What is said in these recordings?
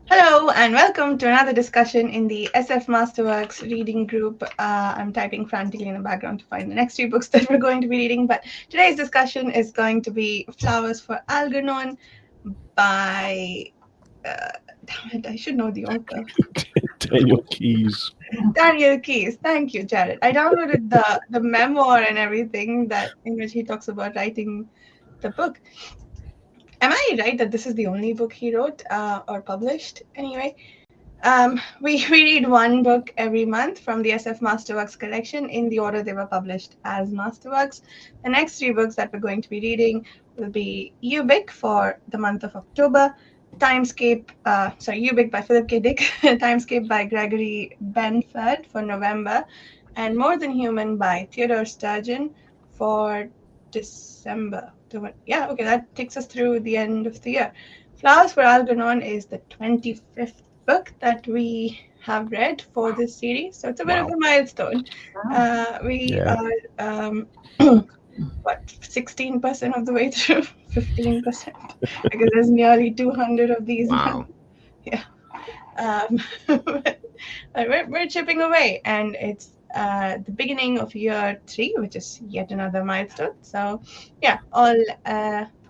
Hello and welcome to another discussion in the SF Masterworks reading group. I'm typing frantically in the background to find the next three books that we're going to be reading, but today's discussion is going to be Flowers for Algernon by, uh, damn it, I should know the author. Daniel Keyes. Daniel Keyes. Thank you, Jared. I downloaded the memoir and everything that in which he talks about writing the book. Am I right that this is the only book he wrote or published? Anyway. We read one book every month from the SF Masterworks collection in the order they were published as Masterworks. The next three books that we're going to be reading will be Ubik for the month of October, Ubik by Philip K. Dick, Timescape by Gregory Benford for November, and More Than Human by Theodore Sturgeon for December. Yeah, okay, that takes us through the end of the year. Flowers for Algernon is the 25th book that we have read for this series, so it's a bit of a milestone. We are what 16% of the way through, 15%, because there's nearly 200 of these. Wow. Yeah, we're chipping away, and it's the beginning of year 3, which is yet another milestone. So yeah,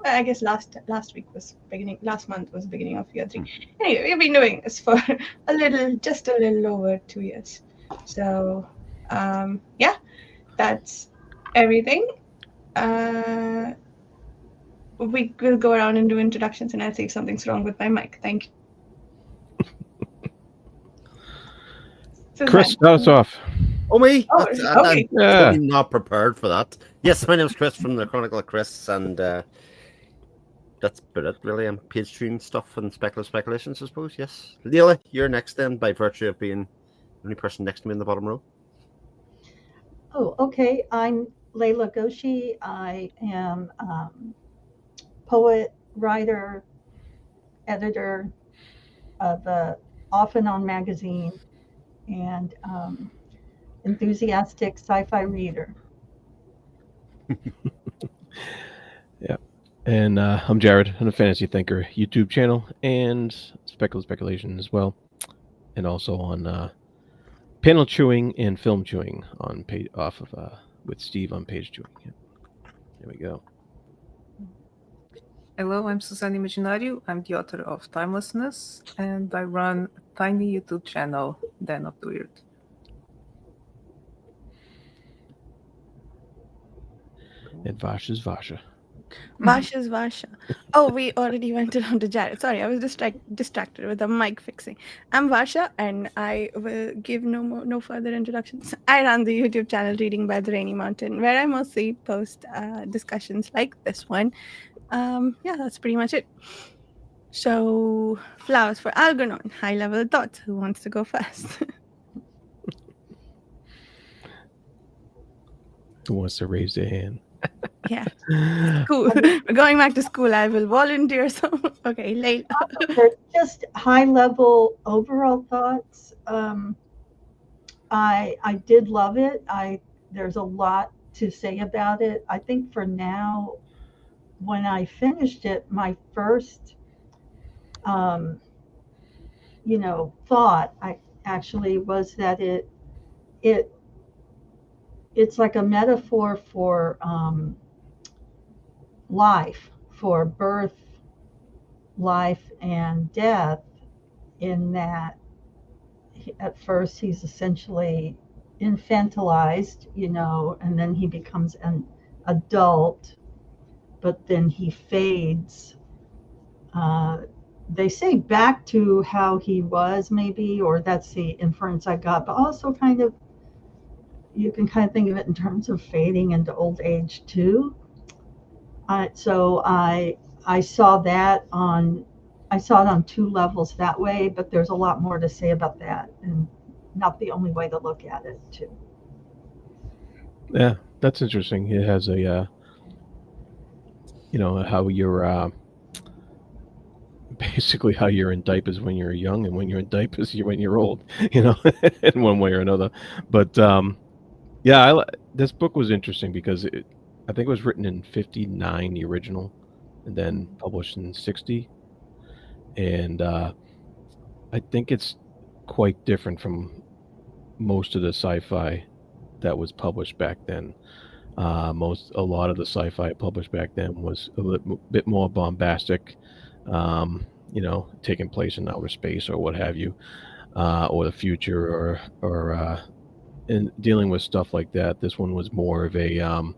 I guess last month was beginning of year 3. Anyway, we've been doing this for just a little over 2 years. So yeah, that's everything. We will go around and do introductions, and I'll see if something's wrong with my mic. Thank you. Chris, start us off. Oh, me? Oh, okay. I'm totally not prepared for that. Yes, my name's Chris from the Chronicle of Chris, and that's about it, really. I'm page turning stuff and speculative speculations, I suppose. Yes. Leela, you're next then, by virtue of being the only person next to me in the bottom row. Oh, okay. I'm Layla Goshi. I am poet, writer, editor of Off and On magazine, and enthusiastic sci-fi reader. Yeah. And I'm Jared. I'm a fantasy thinker YouTube channel and speculation as well. And also on panel chewing and film chewing on with Steve on page chewing. Yeah. There we go. Hello, I'm Susanne Imaginariu. I'm the author of Timelessness, and I run a tiny YouTube channel, Den of the Weird. And Vasha's Vasha. Vasha's Vasha. Oh, we already went around to Jared. Sorry, I was distracted with the mic fixing. I'm Vasha, and I will give no further introductions. I run the YouTube channel Reading by the Rainy Mountain, where I mostly post discussions like this one. Yeah, that's pretty much it. So, Flowers for Algernon, high-level thoughts. Who wants to go first? Who wants to raise their hand? Yeah. Cool. We're going back to school. I will volunteer. So, okay, Layla. Just high-level overall thoughts. I did love it. There's a lot to say about it. I think for now, when I finished it, my first, thought I actually was that it's like a metaphor for life, for birth, life, and death, in that at first he's essentially infantilized, and then he becomes an adult, but then he fades. They say back to how he was, maybe, or that's the inference I got, but also you can kind of think of it in terms of fading into old age too. So I saw it on two levels that way, but there's a lot more to say about that, and not the only way to look at it too. Yeah, that's interesting. It has a, how you're basically how you're in diapers when you're young, and when you're in diapers when you're old, in one way or another. But yeah, this book was interesting because I think it was written in 1959, the original, and then published in 1960. And I think it's quite different from most of the sci-fi that was published back then. A lot of the sci-fi published back then was a bit more bombastic, taking place in outer space or what have you, or the future, or in dealing with stuff like that. This one was more of a, a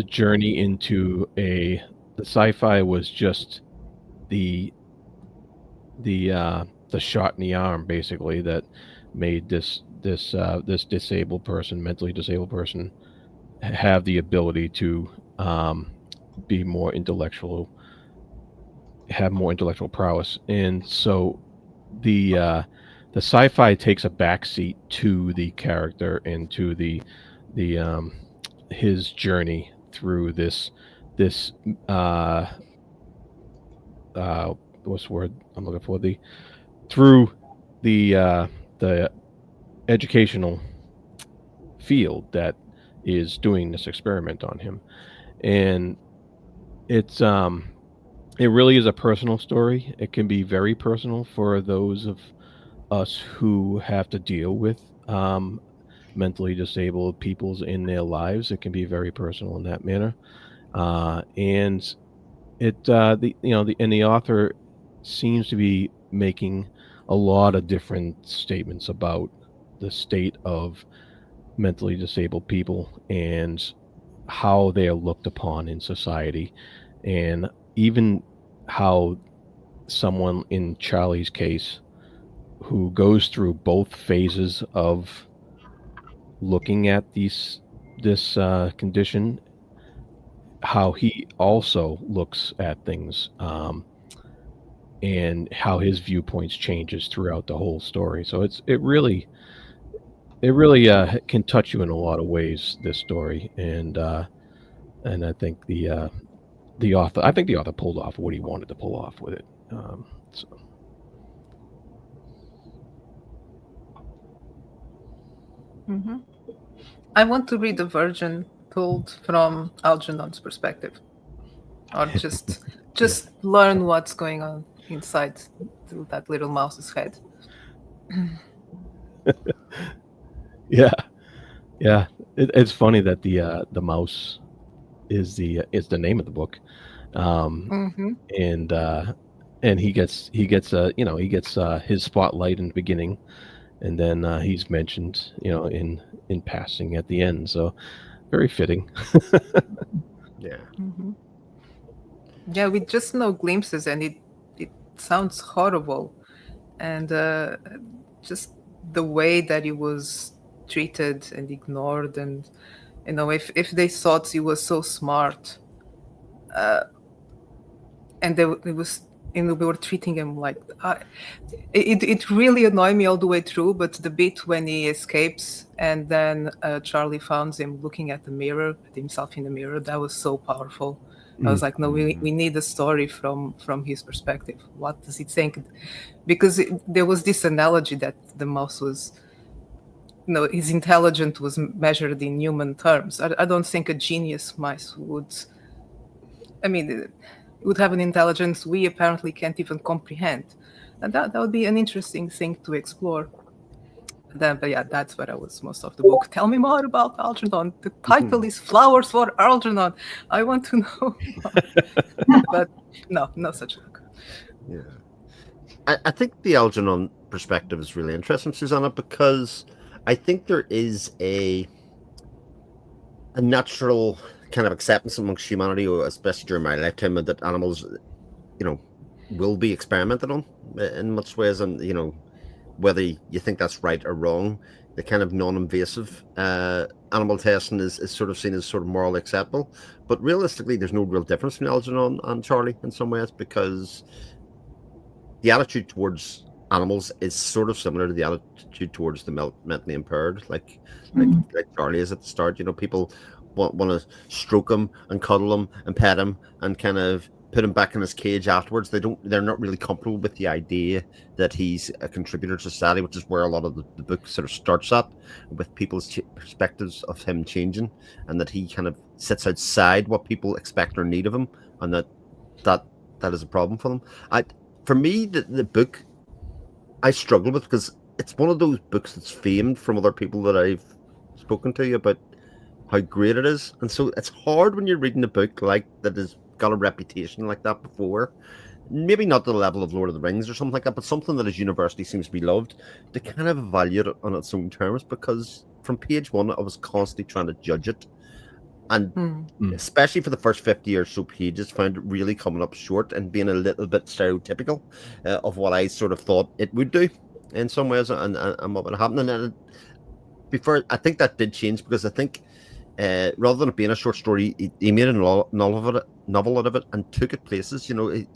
journey into a. The sci-fi was just the the shot in the arm, basically, that made this disabled person, mentally disabled person, have the ability to be more intellectual, have more intellectual prowess, and so the sci-fi takes a backseat to the character and to the his journey through this uh what's the word I'm looking for, through the educational field that is doing this experiment on him. And it's it really is a personal story. It can be very personal for those of us who have to deal with mentally disabled peoples in their lives. It can be very personal in that manner. And the author seems to be making a lot of different statements about the state of mentally disabled people and how they are looked upon in society, and even how someone in Charlie's case, who goes through both phases of looking at this condition, how he also looks at things, and how his viewpoints changes throughout the whole story. So it really can touch you in a lot of ways, this story, and I think the author pulled off what he wanted to pull off with it. So. Mm-hmm. I want to read the version told from Algernon's perspective, or just learn what's going on inside through that little mouse's head. Yeah. It's funny that the mouse is the name of the book, Mm-hmm. and he gets his spotlight in the beginning, and then he's mentioned in passing at the end. So very fitting. Yeah. Mm-hmm. Yeah, we just know glimpses, and it sounds horrible, and just the way that he was treated and ignored, and if they thought he was so smart, and they was we were treating him like it really annoyed me all the way through. But the bit when he escapes and then Charlie finds him looking at himself in the mirror, that was so powerful. I was like, no, we need a story from his perspective. What does he think? Because there was this analogy that the mouse was, his intelligence was measured in human terms. I don't think a genius mouse would. I mean, it would have an intelligence we apparently can't even comprehend, and that would be an interesting thing to explore. But yeah, that's where I was most of the book. Tell me more about Algernon. The title is Flowers for Algernon. I want to know more. But no such luck. Yeah. I think the Algernon perspective is really interesting, Susanna, because I think there is a natural kind of acceptance amongst humanity, or especially during my lifetime, that animals, will be experimented on in much ways, and whether you think that's right or wrong, the kind of non-invasive animal testing is sort of seen as sort of morally acceptable. But realistically, there's no real difference between Algernon and Charlie in some ways, because the attitude towards animals is sort of similar to the attitude towards the mentally impaired, like Charlie is at the start. People want to stroke him and cuddle him and pet him and kind of put him back in his cage afterwards. They're not really comfortable with the idea that he's a contributor to society, which is where a lot of the book sort of starts at, with people's perspectives of him changing, and that he kind of sits outside what people expect or need of him, and that is a problem for them. for me, the book I struggle with because it's one of those books that's famed from other people that I've spoken to about how great it is, and so it's hard when you're reading a book like that has got a reputation like that before. Maybe not to the level of Lord of the Rings or something like that, but something that is universally seems to be loved, to kind of evaluate it on its own terms, because from page one I was constantly trying to judge it, and especially for the first 50 or so pages, found it really coming up short and being a little bit stereotypical of what I sort of thought it would do in some ways, and what would happen. And before, I think that did change, because I think rather than it being a short story, he made a novel out of it and took it places. You know, he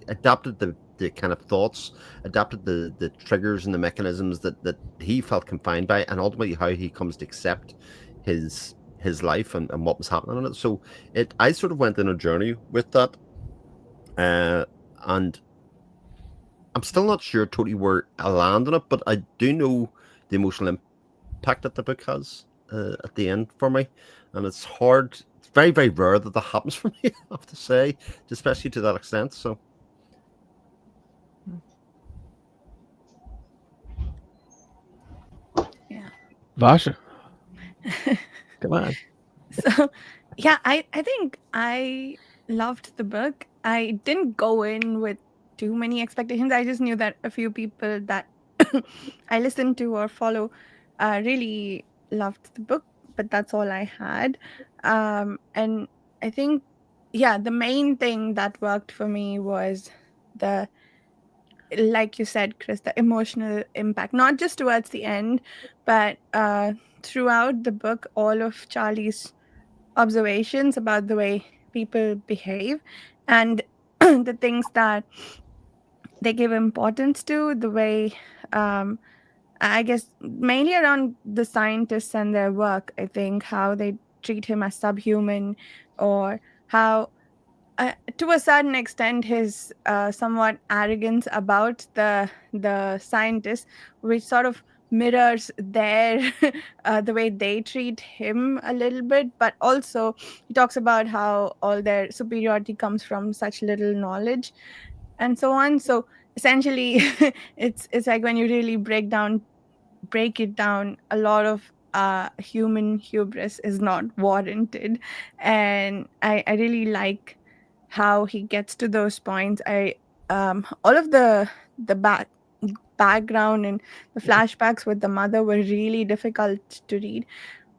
adapted the kind of thoughts, adapted the triggers and the mechanisms that he felt confined by, and ultimately how he comes to accept his life and what was happening in it. So I sort of went on a journey with that, and I'm still not sure totally where I land on it, but I do know the emotional impact that the book has at the end for me, and it's hard. It's very, very rare that happens for me, I have to say, especially to that extent. So. Yeah. Vasha, come on. So, yeah, I think I loved the book. I didn't go in with too many expectations. I just knew that a few people that I listened to or follow really loved the book, but that's all I had. And I think, yeah, the main thing that worked for me was the, like you said, Chris, the emotional impact, not just towards the end, but throughout the book, all of Charlie's observations about the way people behave and the things that they give importance to, the way, I guess, mainly around the scientists and their work. I think how they treat him as subhuman, or how to a certain extent his somewhat arrogance about the scientists, which sort of mirrors their the way they treat him a little bit. But also he talks about how all their superiority comes from such little knowledge and so on. So essentially it's like when you really break it down, a lot of human hubris is not warranted. And I really like how he gets to those points. All of the background and the flashbacks with the mother were really difficult to read,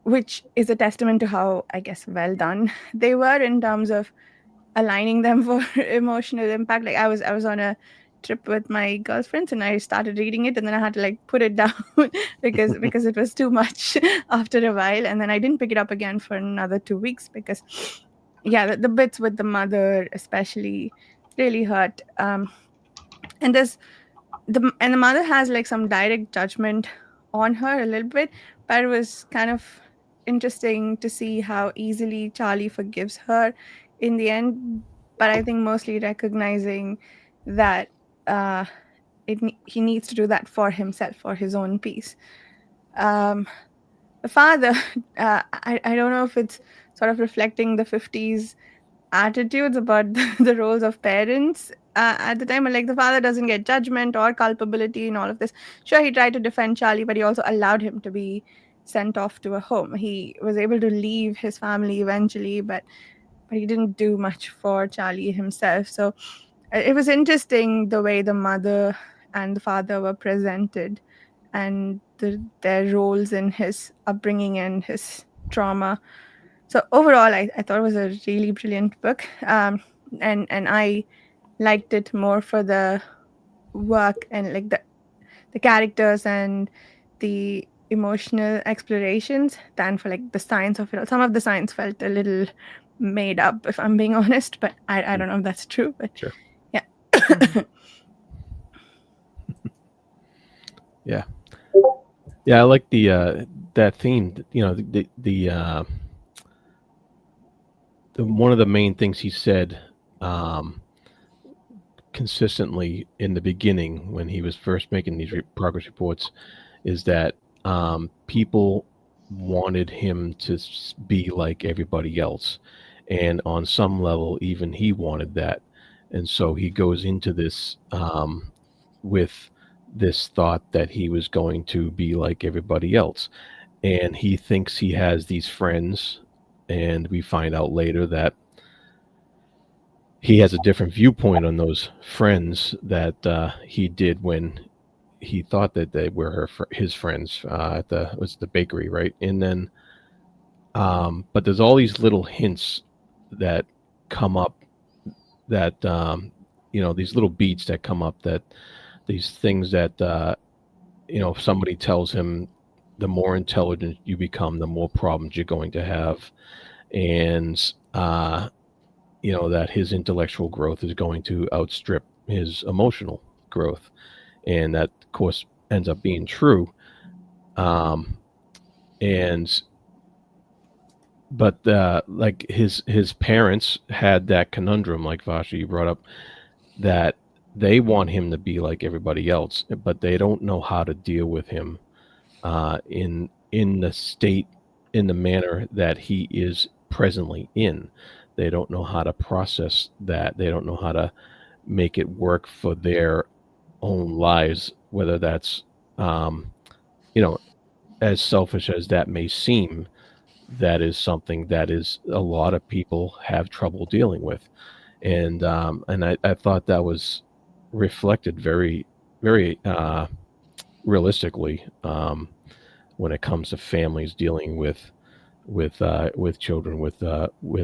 which is a testament to how, I guess, well done they were in terms of aligning them for emotional impact. Like I was on a trip with my girlfriends and I started reading it, and then I had to like put it down because it was too much after a while, and then I didn't pick it up again for another 2 weeks because yeah, the bits with the mother especially really hurt. And there's the mother has like some direct judgment on her a little bit, but it was kind of interesting to see how easily Charlie forgives her in the end. But I think mostly recognizing that he needs to do that for himself, for his own peace. The father, I don't know if it's sort of reflecting the 50s attitudes about the roles of parents at the time. Like the father doesn't get judgment or culpability in all of this. Sure, he tried to defend Charlie, but he also allowed him to be sent off to a home. He was able to leave his family eventually, but he didn't do much for Charlie himself. So it was interesting the way the mother and the father were presented, and their roles in his upbringing and his trauma. So overall, I thought it was a really brilliant book, and I liked it more for the work and like the characters and the emotional explorations than for like the science of it all. Some of the science felt a little made up, if I'm being honest, but I don't know if that's true. But Sure. yeah. Yeah. Yeah, I like the that theme. You know, the one of the main things he said consistently in the beginning when he was first making these progress reports is that people wanted him to be like everybody else, and on some level, even he wanted that. And so he goes into this with this thought that he was going to be like everybody else. And he thinks he has these friends, and we find out later that he has a different viewpoint on those friends that he did when he thought that they were his friends at the bakery, right? And then, but there's all these little hints that come up that these little beats that come up, that these things that if somebody tells him the more intelligent you become, the more problems you're going to have, and that his intellectual growth is going to outstrip his emotional growth, and that of course ends up being true. And but like his parents had that conundrum, like Vashi, you brought up, that they want him to be like everybody else, but they don't know how to deal with him in the state, in the manner that he is presently in. They don't know how to process that. They don't know how to make it work for their own lives, whether that's as selfish as that may seem. That is something that is a lot of people have trouble dealing with, and I thought that was reflected very, very realistically when it comes to families dealing with children with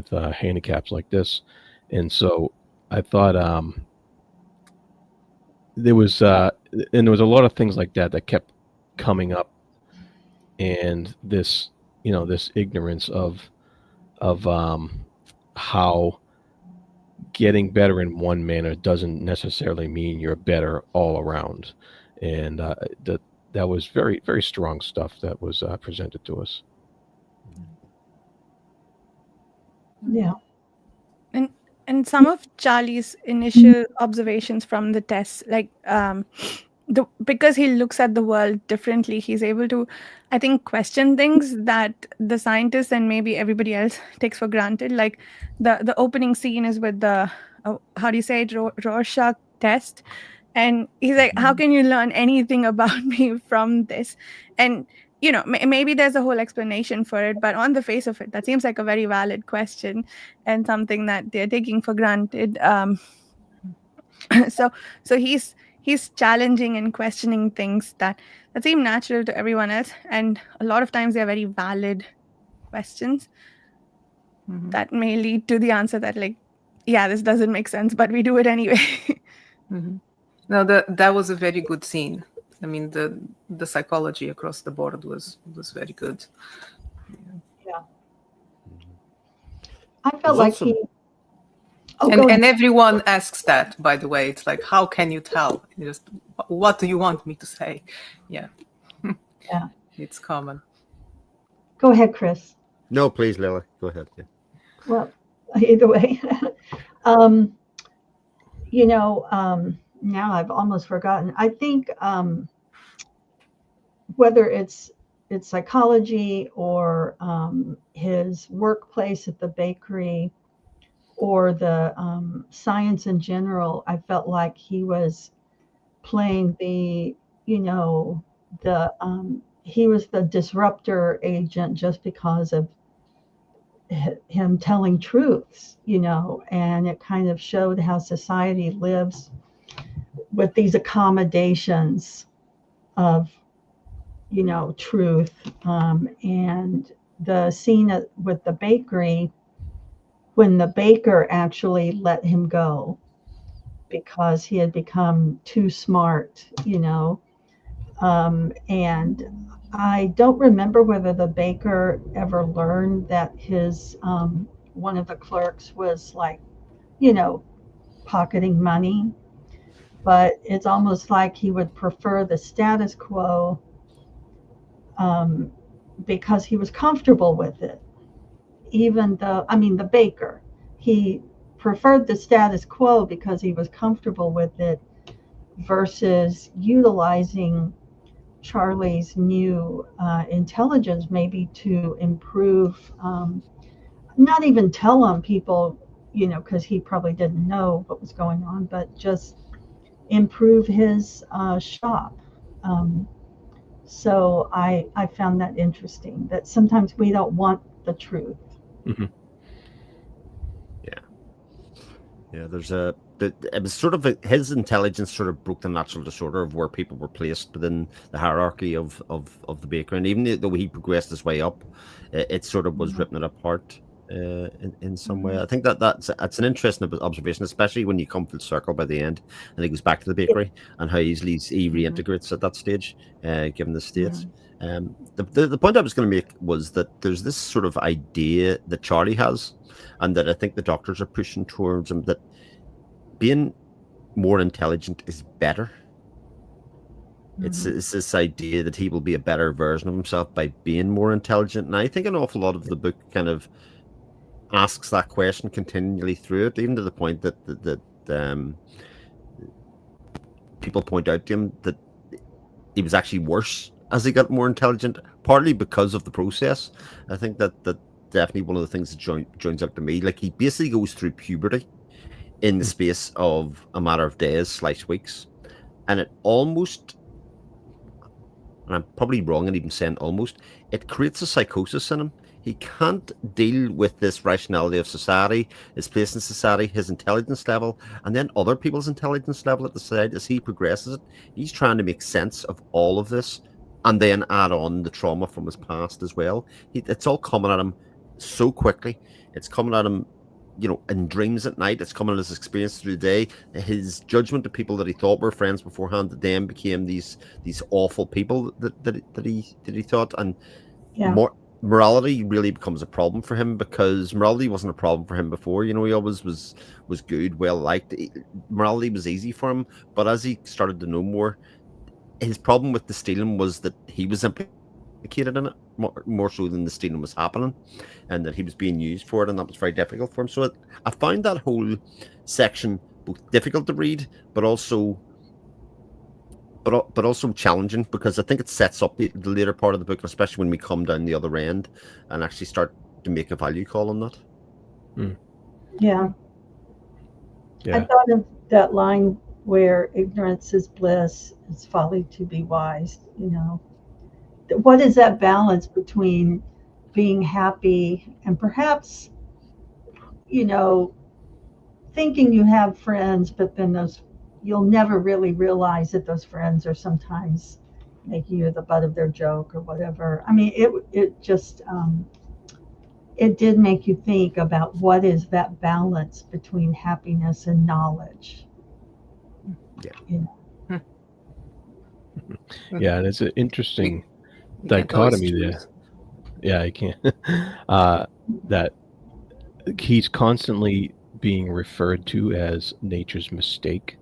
handicaps like this. And so I thought there was a lot of things like that kept coming up, and this this ignorance of how getting better in one manner doesn't necessarily mean you're better all around, and that was very, very strong stuff that was presented to us. Yeah. And some of Charlie's initial observations from the tests, like because he looks at the world differently, he's able to, I think, question things that the scientists and maybe everybody else takes for granted. Like the opening scene is with the how do you say it, Rorschach test, and he's like, how can you learn anything about me from this? And maybe there's a whole explanation for it, but on the face of it, that seems like a very valid question and something that they're taking for granted. So he's challenging and questioning things that seem natural to everyone else, and a lot of times they're very valid questions that may lead to the answer that, like, yeah, this doesn't make sense, but we do it anyway. No, that was a very good scene. I mean, the psychology across the board was very good. Yeah. I felt like he. Oh, and everyone asks that, by the way. It's like, how can you tell? Just, what do you want me to say? Yeah. Yeah. It's common. Go ahead, Chris. No, please, Lily. Go ahead. Yeah. Well, either way. Now I've almost forgotten. I think whether it's psychology or his workplace at the bakery or the science in general, I felt like he was playing he was the disruptor agent just because of him telling truths, and it kind of showed how society lives with these accommodations of, truth. And the scene with the bakery, when the baker actually let him go because he had become too smart, and I don't remember whether the baker ever learned that his one of the clerks was like, pocketing money, but it's almost like he would prefer the status quo because he was comfortable with it. Even though, the baker, he preferred the status quo because he was comfortable with it versus utilizing Charlie's new intelligence maybe to improve, not even tell on people because he probably didn't know what was going on, but just improve his shop. Um, so I found that interesting, that sometimes we don't want the truth. Hmm. Yeah, it was sort of his intelligence sort of broke the natural disorder of where people were placed within the hierarchy of the bakery, and even though he progressed his way up, it sort of was Mhm. ripping it apart in some way. Mhm. I think that's an interesting observation, especially when you come full circle by the end, and he goes back to the Yeah. bakery and how easily he Mhm. reintegrates at that stage, given the states. Mhm. The point I was going to make was that there's this sort of idea that Charlie has, and that I think the doctors are pushing towards him, that being more intelligent is better. Mhm. It's this idea that he will be a better version of himself by being more intelligent. And I think an awful lot of the book kind of asks that question continually through it, even to the point that people point out to him that he was actually worse as he got more intelligent, partly because of the process. I think that definitely one of the things that joins up to me. Like, he basically goes through puberty in the space of a matter of days/weeks, and it almost, and I'm probably wrong in even saying almost, it creates a psychosis in him. He can't deal with this rationality of society, his place in society, his intelligence level, and then other people's intelligence level at the side. As he progresses it, he's trying to make sense of all of this and then add on the trauma from his past as well. It's all coming at him so quickly. It's coming at him, in dreams at night. It's coming as experience through the day. His judgment of people that he thought were friends beforehand, that then became these awful people that he thought. And Yeah. more morality really becomes a problem for him, because morality wasn't a problem for him before. He always was good, well liked. Morality was easy for him, but as he started to know more, his problem with the stealing was that he was implicated in it more so than the stealing was happening, and that he was being used for it, and that was very difficult for him. So I find that whole section both difficult to read, but also challenging, because I think it sets up the later part of the book, especially when we come down the other end and actually start to make a value call on that. Yeah. I Yeah. thought of that line where ignorance is bliss, it's folly to be wise. What is that balance between being happy and perhaps, you know, thinking you have friends, but then you'll never really realize that those friends are sometimes making you the butt of their joke or whatever. I mean, it just it did make you think about what is that balance between happiness and knowledge. Yeah. You know? Yeah, and it's an interesting We can't always dichotomy there. choose. Yeah, I can't. That he's constantly being referred to as nature's mistake,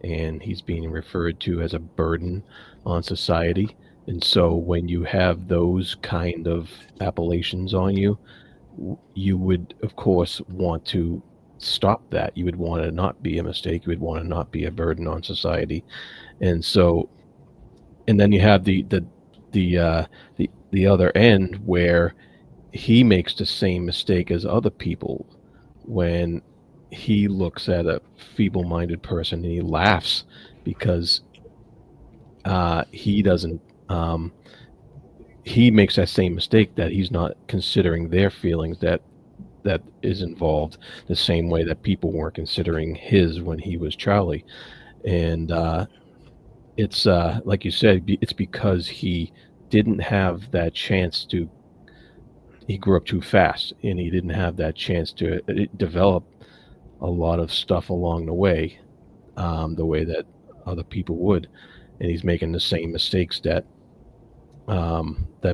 and he's being referred to as a burden on society. And so when you have those kind of appellations on you, you would, of course, want to stop that. You would want to not be a mistake. You would want to not be a burden on society. And so, and then you have the other end where he makes the same mistake as other people when he looks at a feeble-minded person and he laughs because he doesn't he makes that same mistake, that he's not considering their feelings, that is involved the same way that people weren't considering his when he was Charlie. And it's like you said, it's because he didn't have that chance to, he grew up too fast and he didn't have that chance to develop a lot of stuff along the way that other people would, and he's making the same mistakes that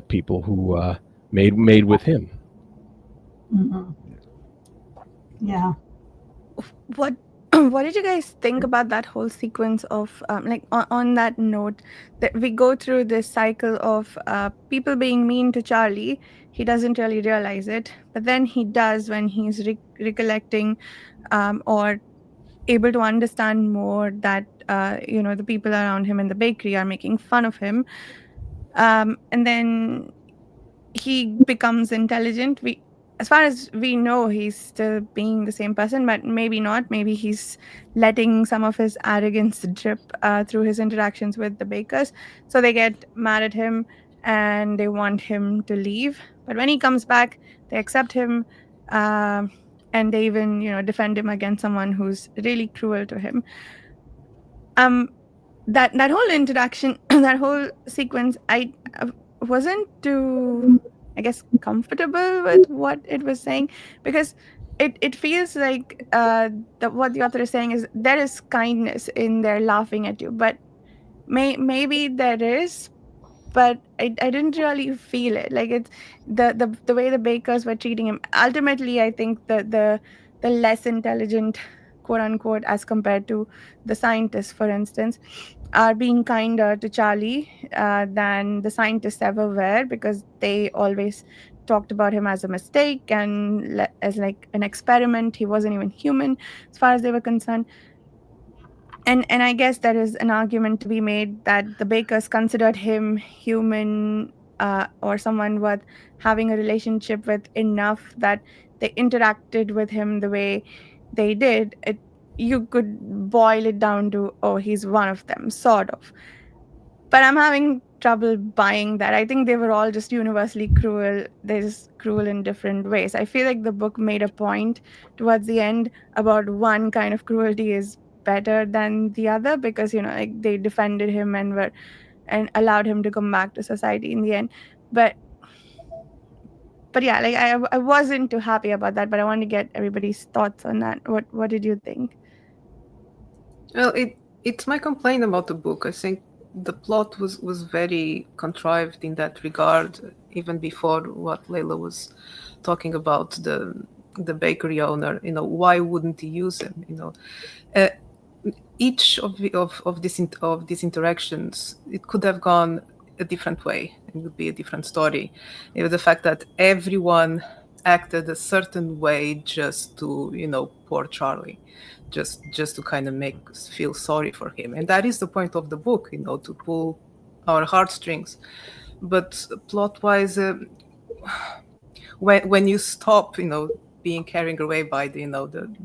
people who made with him. Mhm. Yeah. What what did you guys think about that whole sequence of like on that note, that we go through this cycle of people being mean to Charlie? He doesn't really realize it, but then he does when he's recollecting or able to understand more that the people around him in the bakery are making fun of him, and then he becomes intelligent. as far as we know, he's still being the same person, but maybe not. Maybe he's letting some of his arrogance drip through his interactions with the bakers. So they get mad at him and they want him to leave. But when he comes back, they accept him, uh, and they even, defend him against someone who's really cruel to him. Um, that whole interaction, that whole sequence, I wasn't too, I guess, comfortable with what it was saying, because it feels like what the author is saying is there is kindness in their laughing at you, but maybe there is, but I didn't really feel it. Like, it's the way the bakers were treating him. Ultimately, I think the less intelligent, quote unquote, as compared to the scientists, for instance, are being kinder to Charlie than the scientists ever were, because they always talked about him as a mistake and as like an experiment. He wasn't even human as far as they were concerned. And I guess there is an argument to be made that the bakers considered him human, or someone worth having a relationship with enough that they interacted with him the way they did. You could boil it down to, oh, he's one of them, sort of. But I'm having trouble buying that. I think they were all just universally cruel. They're just cruel in different ways. I feel like the book made a point towards the end about one kind of cruelty is better than the other, because like they defended him and allowed him to come back to society in the end. But yeah, like I wasn't too happy about that, but I want to get everybody's thoughts on that. What did you think? Well, it's my complaint about the book. I think the plot was very contrived in that regard, even before what Layla was talking about, the bakery owner. Why wouldn't he use him? Uh, each of these interactions, it could have gone a different way. It would be a different story. The fact that everyone acted a certain way just to, poor Charlie, just to kind of make us feel sorry for him. And that is the point of the book, to pull our heartstrings. But plot-wise, when you stop, being carried away by the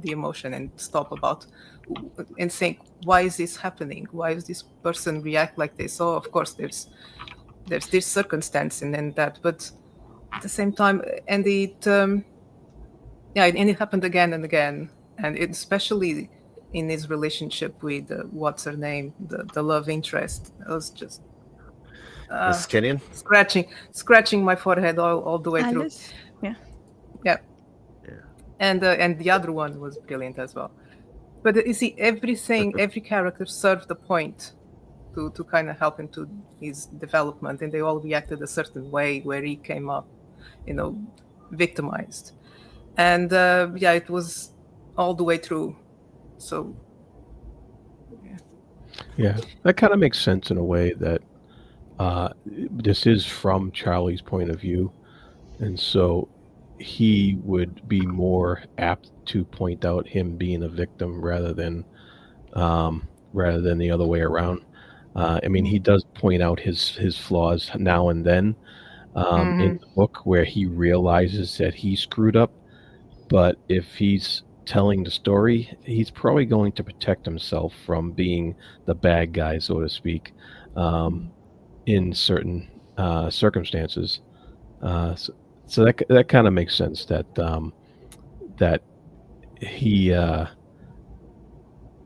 emotion, and stop about and think, why is this happening? Why does this person react like this? So of course there's this circumstance and that, but at the same time, and it happened again and again, and especially in his relationship with what's her name, the love interest. I was just Skinian? scratching my forehead all the way Alice? through. Yeah. And the other one was brilliant as well. But you see, every character served a point to kind of help him to his development, and they all reacted a certain way where he came up, victimized. And it was all the way through. So Yeah, that kind of makes sense in a way that this is from Charlie's point of view, and so he would be more apt to point out him being a victim rather than the other way around. I mean, he does point out his flaws now and then in the book, where he realizes that he screwed up. But if he's telling the story, he's probably going to protect himself from being the bad guy, so to speak, in certain circumstances. So that kind of makes sense that that he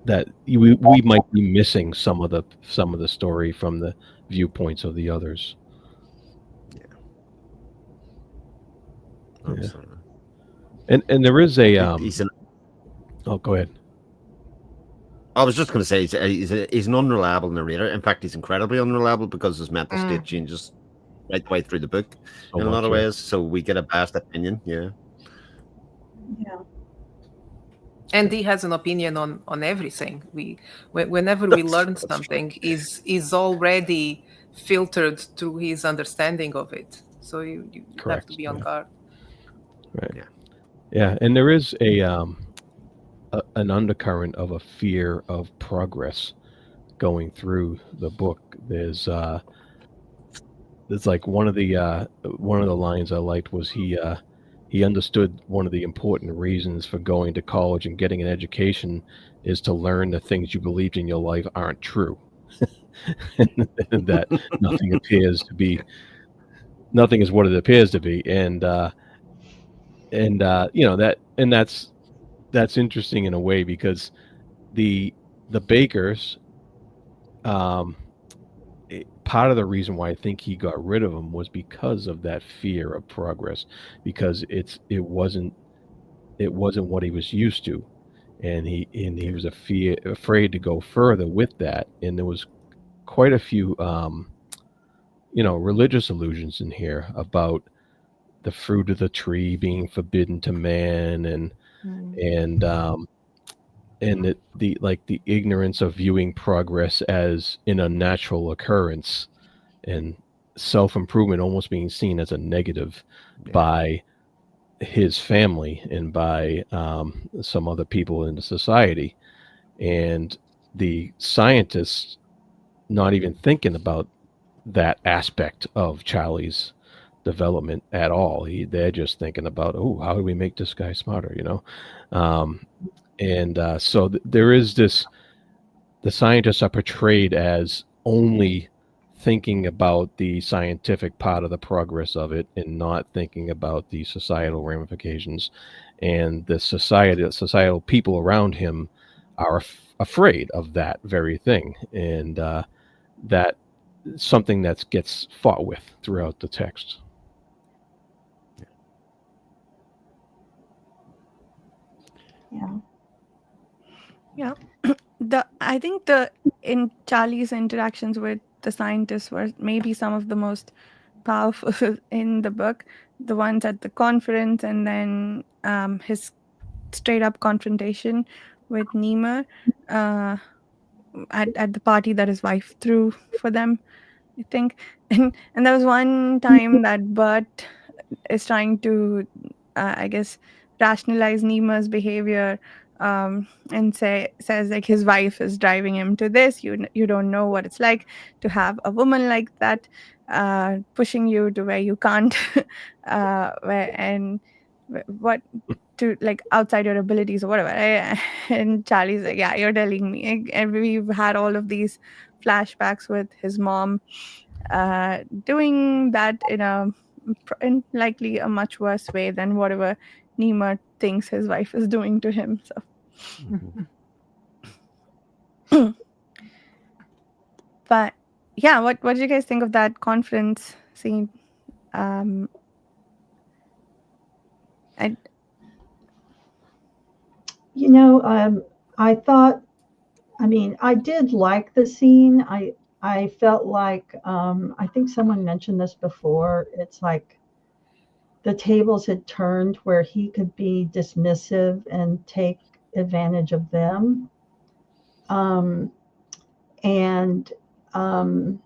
that we might be missing some of the story from the viewpoints of the others. Absolutely. And there is a He's an, oh, go ahead. I was just going to say he's an unreliable narrator. In fact, he's incredibly unreliable because his mental state changes right the way through the book So in a lot much, of yeah. ways. So we get a biased opinion. Yeah. Yeah. and he has an opinion on everything. Whenever we learn something, is already filtered through his understanding of it. So you have to Correct, be on yeah. guard. Right. Yeah, and there is an undercurrent of a fear of progress going through the book. There's like one of the lines I liked was he he understood one of the important reasons for going to college and getting an education is to learn the things you believed in your life aren't true, and that nothing appears to be nothing is what it appears to be, and you know that and that's interesting in a way because the the bakers um part of the reason why I think he got rid of him was because of that fear of progress, because it wasn't what he was used to, and he was afraid to go further with that, and there was quite a few religious allusions in here about the fruit of the tree being forbidden to man, Mm. and and the like the ignorance of viewing progress as an unnatural occurrence, and self-improvement almost being seen as a negative Yeah. by his family and by some other people in the society, and the scientists not even thinking about that aspect of Charlie's development at all. They're just thinking about, oh, how do we make this guy smarter, um, and so there is this. The scientists are portrayed as only thinking about the scientific part of the progress of it and not thinking about the societal ramifications, and societal people around him are afraid of that very thing, and that something that gets fought with throughout the text. Yeah. Yeah. I think the in Charlie's interactions with the scientists were maybe some of the most powerful in the book. The ones at the conference, and then his straight up confrontation with Nima uh, at the party that his wife threw for them, I think. And there was one time that Bert is trying to, I guess, rationalize Nima's behavior, and says like his wife is driving him to this. You don't know what it's like to have a woman like that pushing you to where you can't, where and what to like outside your abilities or whatever. And Charlie's like, yeah, you're telling me. And we've had all of these flashbacks with his mom doing that in likely a much worse way than whatever Nima thinks his wife is doing to him. Mhm. So, but yeah, what do you guys think of that conference scene? Um, I I thought, I mean, I did like the scene. I felt like, I think someone mentioned this before. It's like the tables had turned where he could be dismissive and take advantage of them. Um, and, um,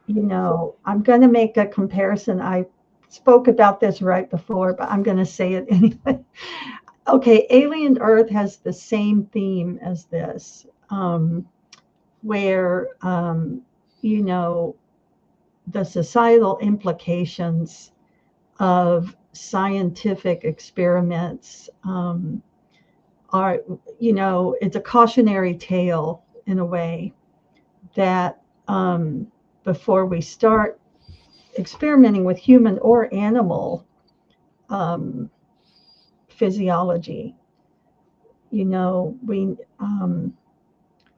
I'm going to make a comparison. I spoke about this right before, but I'm going to say it anyway. Okay, Alien Earth has the same theme as this, where, you know, the societal implications of scientific experiments are, it's a cautionary tale in a way that before we start experimenting with human or animal um, physiology, you know,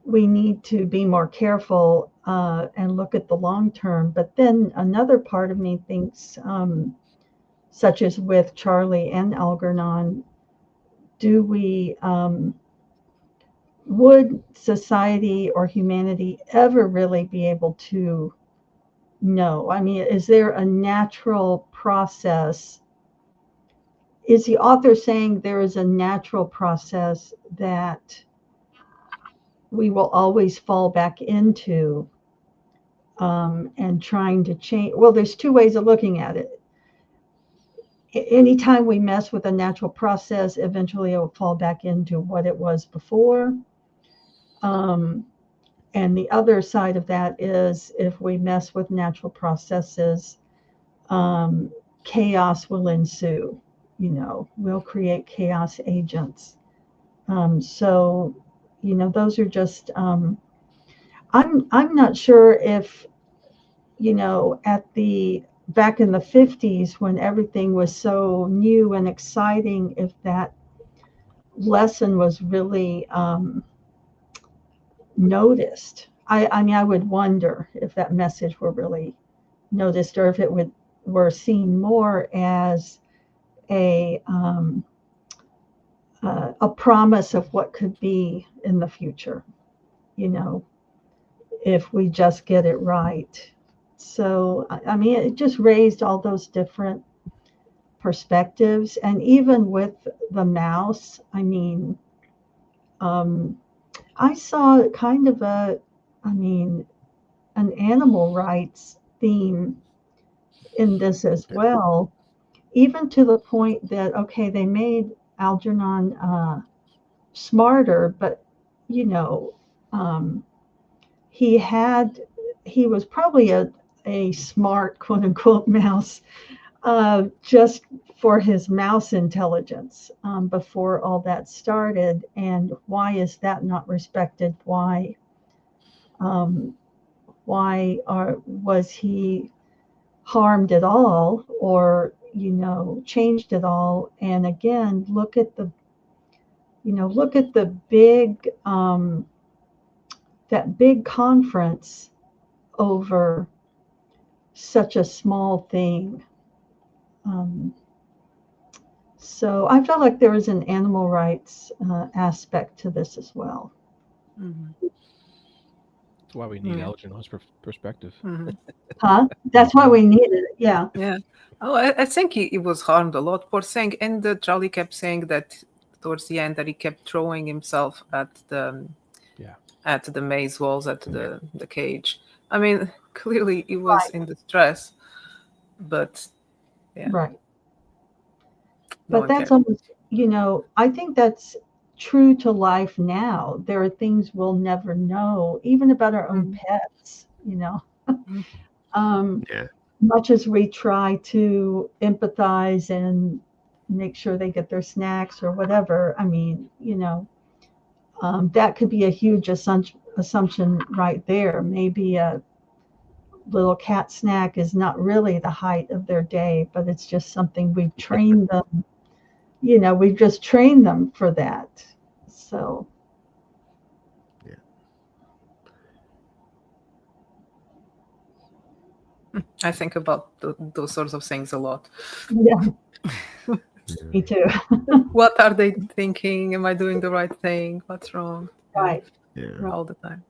we need to be more careful and look at the long term. But then another part of me thinks, such as with Charlie and Algernon, do we would society or humanity ever really be able to know? I mean, is there a natural process? Is the author saying there is a natural process that we will always fall back into, and trying to change? Well, there's two ways of looking at it. Anytime we mess with a natural process, eventually it will fall back into what it was before. Um, and the other side of that is if we mess with natural processes, chaos will ensue. will create chaos agents. So, those are just. I'm not sure if at the back in the 50s when everything was so new and exciting, if that lesson was really noticed. I mean, I would wonder if that message were really noticed, or if it were seen more as a a promise of what could be in the future. You know, if we just get it right. So I mean, it just raised all those different perspectives, and even with the mouse, I mean, um, I saw kind of I mean, an animal rights theme in this as well, even to the point that, okay, they made Algernon smarter, but, you know, um, he had, he was probably a smart, quote unquote, mouse, just for his mouse intelligence before all that started. And why is that not respected? Um, was he harmed at all, or changed at all? And again, look at the big that big conference over such a small thing. um, so I felt like there was an animal rights aspect to this as well. Mhm. That's why we need Yeah. Algernon's perspective. Mhm. That's why we needed it. Yeah. Yeah. Oh, I think he was harmed a lot, poor thing. And Charlie kept saying that towards the end that he kept throwing himself Yeah. at the maze walls, at the cage. I mean, clearly he was Right. in distress, but yeah, Right. no But one that's cared. almost, I think that's true to life now. There are things we'll never know, even about our own Mhm. pets. Mhm. um, Yeah. much as we try to empathize and make sure they get their snacks or whatever, I mean, that could be a huge assumption right there. Maybe a little cat snack is not really the height of their day, but it's just something we've trained them. We've just trained them for that. So, I think about those sorts of things a lot. yeah, me too. What are they thinking? Am I doing the right thing? What's wrong? Yeah, Right, Yeah. right. all the time.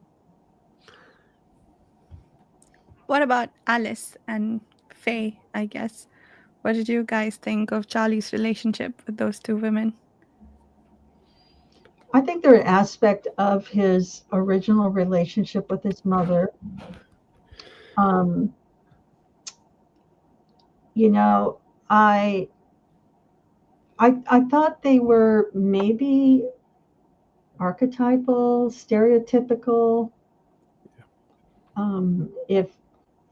What about Alice and Faye, I guess? What did you guys think of Charlie's relationship with those two women? I think they're an aspect of his original relationship with his mother. Um, you know, I I thought they were maybe archetypal, stereotypical.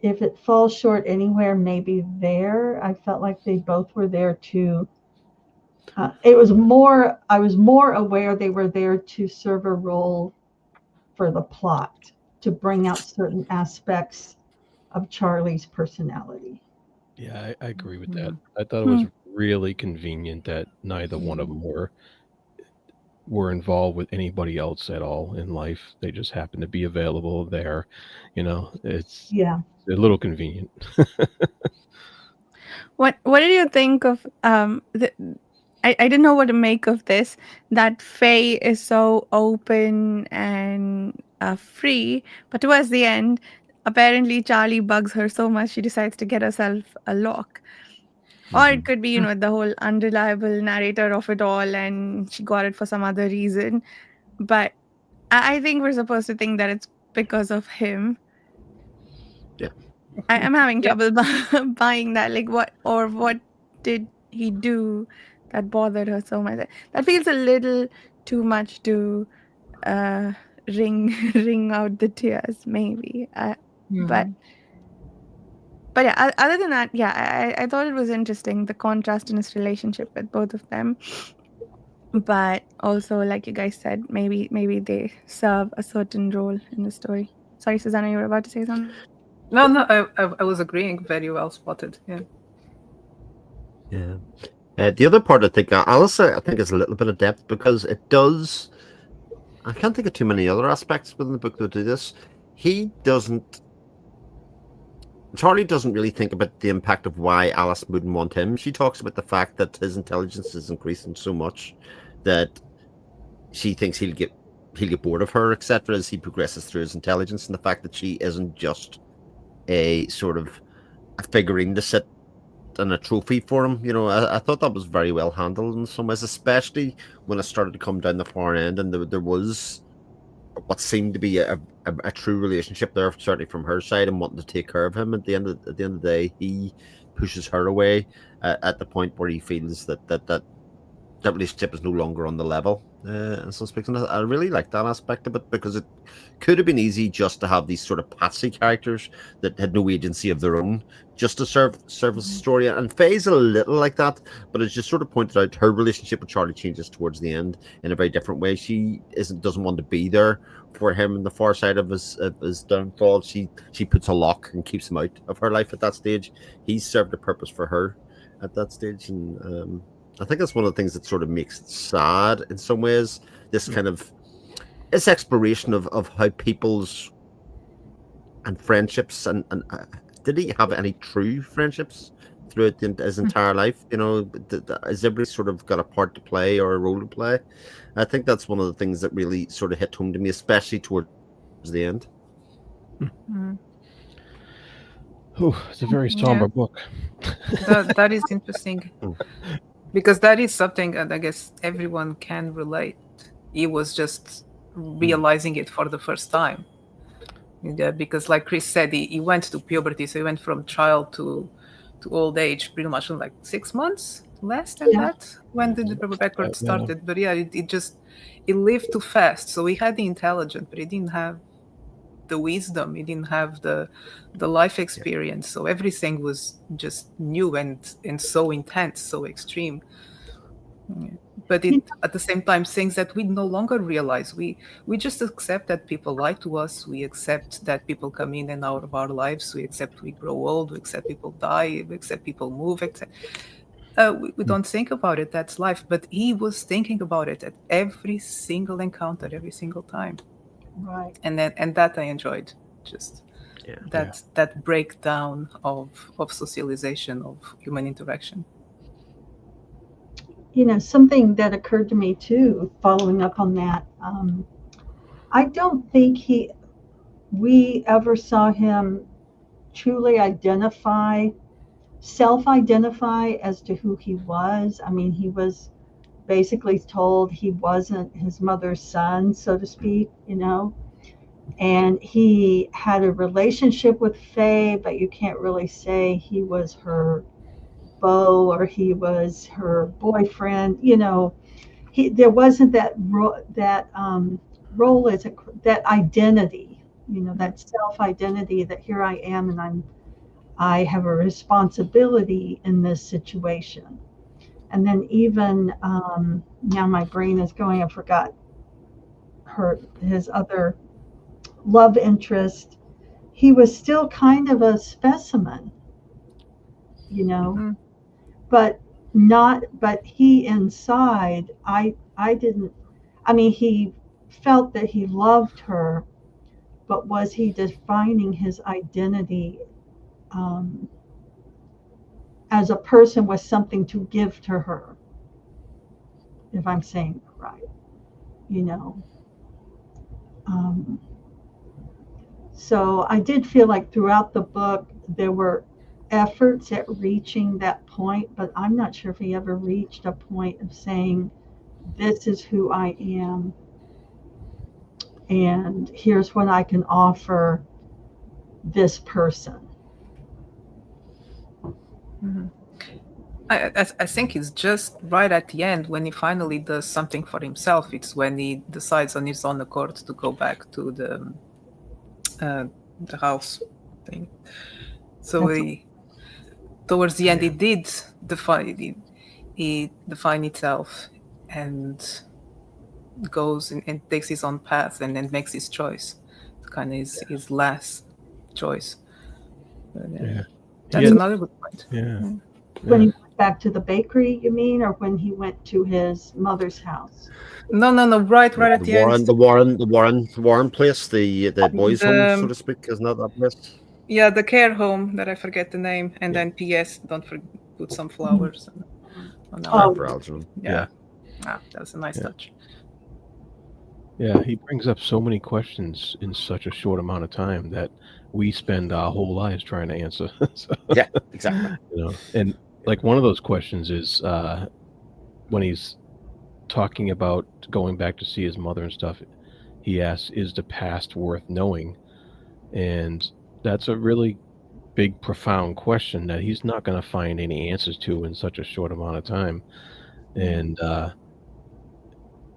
If it falls short anywhere, maybe there. I felt like they both were there to. It was more. I was more aware they were there to serve a role for the plot, to bring out certain aspects of Charlie's personality. Yeah, I agree with that. Mhm. I thought it was really convenient that neither one of them were involved with anybody else at all in life. They just happened to be available there. It's Yeah. a little convenient. What did you think of I didn't know what to make of this, that Faye is so open and free, but towards the end, apparently Charlie bugs her so much she decides to get herself a lock. Or it could be, the whole unreliable narrator of it all and she got it for some other reason. But I think we're supposed to think that it's because of him. Yeah. I'm having Yeah. trouble buying that. Like, what did he do that bothered her so much? That feels a little too much to uh, ring ring out the tears, maybe. But Mhm. But yeah, other than that, yeah, I thought it was interesting, the contrast in his relationship with both of them. But also, like you guys said, maybe they serve a certain role in the story. Sorry, Susanna, you were about to say something? No, I was agreeing. Very well spotted. Yeah. Yeah. The other part I think, Alice, I think is a little bit of depth because it does. I can't think of too many other aspects within the book that do this. He doesn't. Charlie doesn't really think about the impact of why Alice wouldn't want him. She talks about the fact that his intelligence is increasing so much that she thinks he'll get bored of her, etc., as he progresses through his intelligence, and the fact that she isn't just a sort of a figurine to sit and a trophy for him. You know, I thought that was very well handled in some ways, especially when it started to come down the far end, and there was what seemed to be a true relationship there, certainly from her side, and wanting to take care of him. At the end of the day, he pushes her away at the point where he feels that relationship is no longer on the level. And so speaking, I really like that aspect of it because it could have been easy just to have these sort of patsy characters that had no agency of their own, just to serve as a story. And Faye's a little like that, but as just sort of pointed out, her relationship with Charlie changes towards the end in a very different way. She doesn't want to be there for him in the far side of his downfall. She puts a lock and keeps him out of her life at that stage. He's served a purpose for her at that stage, and I think that's one of the things that sort of makes it sad in some ways. This kind of this exploration of how people's and friendships and did he have any true friendships throughout his entire life? You know, has everybody sort of got a part to play or a role to play? I think that's one of the things that really sort of hit home to me, especially towards the end. Oh, it's a very somber book. That is interesting. Because that is something that I guess everyone can relate. He was just realizing it for the first time. Yeah, because like Chris said, he went to puberty, so he went from child to old age pretty much in like 6 months, less than that, when the record started. But yeah, it lived too fast. So he had the intelligence, but he didn't have the wisdom. He didn't have the life experience. So everything was just new and so intense, so extreme. But at the same time, things that we no longer realize. We just accept that people lie to us. We accept that people come in and out of our lives. We accept we grow old. We accept people die. We accept people move. We don't think about it. That's life. But he was thinking about it at every single encounter, every single time. Right. And that I enjoyed. Just that breakdown of socialization, of human interaction. You know, something that occurred to me too, following up on that, I don't think we ever saw him truly self-identify as to who he was. I mean, he was basically told he wasn't his mother's son, so to speak, you know, and he had a relationship with Faye, but you can't really say he was her beau or he was her boyfriend, you know. There wasn't that role as that identity, you know, that self-identity that here I am and I have a responsibility in this situation. And then even now my brain is going, I forgot his other love interest. He was still kind of a specimen, you know, but he inside, I didn't, I mean, he felt that he loved her, but was he defining his identity as a person with something to give to her, if I'm saying it right, you know. So I did feel like throughout the book there were efforts at reaching that point, but I'm not sure if he ever reached a point of saying, this is who I am, and here's what I can offer this person. I think it's just right at the end when he finally does something for himself. It's when he decides on his own accord to go back to the house thing. So That's- towards the end, it did define itself and goes and takes his own path and makes his choice. Kind of his last choice. But, Yeah. that's Yeah. another good point. Yeah. When he went back to the bakery, you mean, or when he went to his mother's house? No, right at the end. The Warren place, the boys' home, so The to speak, isn't that place? Yeah, the care home that I forget the name, and Yeah. then P.S. Don't put some flowers on For, our. for Algernon. Yeah. That was a nice Yeah. touch. Yeah, he brings up so many questions in such a short amount of time that we spend our whole lives trying to answer. So, Yeah, exactly. and like one of those questions is when he's talking about going back to see his mother and stuff. He asks, "Is the past worth knowing?" And that's a really big, profound question that he's not going to find any answers to in such a short amount of time. And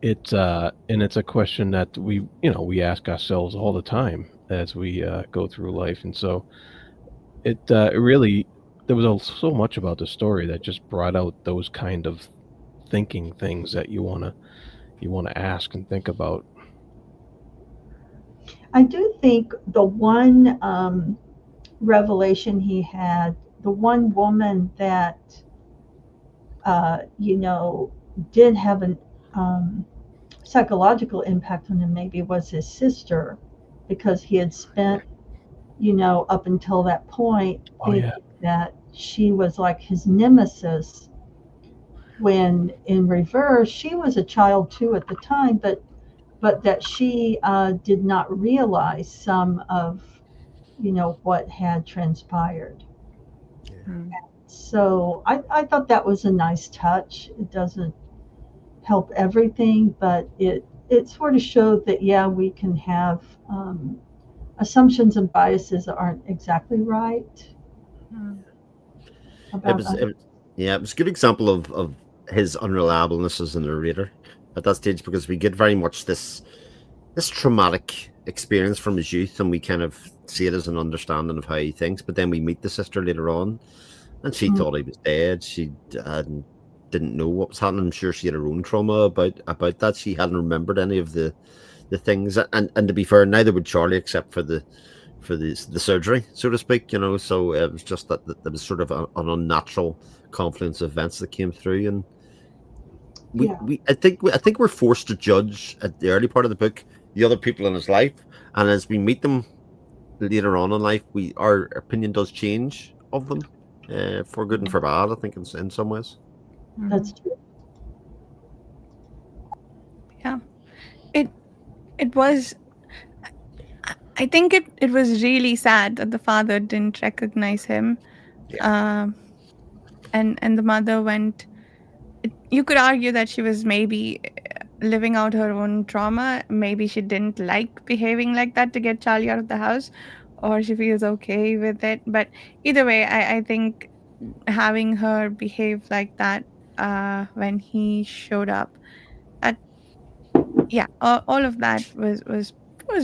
it's a question that we ask ourselves all the time as we go through life. And so it really there was so much about the story that just brought out those kind of thinking things that you want to ask and think about. I do think the one revelation he had, the one woman that, did have a psychological impact on him maybe was his sister, because he had spent, up until that point Oh yeah. thinking that she was like his nemesis, when in reverse, she was a child too at the time, but that she did not realize some of, what had transpired. Mm. So I thought that was a nice touch. It doesn't help everything, but it sort of showed that, yeah, we can have assumptions and biases that aren't exactly right It about was, us. it, was- yeah, it was a good example of his unreliableness as a narrator at that stage, because we get very much this traumatic experience from his youth, and we kind of see it as an understanding of how he thinks. But then we meet the sister later on, and she Mm. thought he was dead. She didn't know what was happening. I'm sure she had her own trauma about that. She hadn't remembered any of the things. And to be fair, neither would Charlie, except for the surgery, so to speak. So it was just that there was sort of an unnatural confluence of events that came through, and Yeah. I think we're forced to judge at the early part of the book the other people in his life, and as we meet them later on in life, our opinion does change of them, for good and for bad. I think in some ways. That's true. Yeah. It was I think it was really sad that the father didn't recognize him. Um and the mother went you could argue that she was maybe living out her own trauma. Maybe she didn't like behaving like that to get Charlie out of the house, or she feels okay with it. But either way, I think having her behave like that when he showed up, uh, yeah, all of that was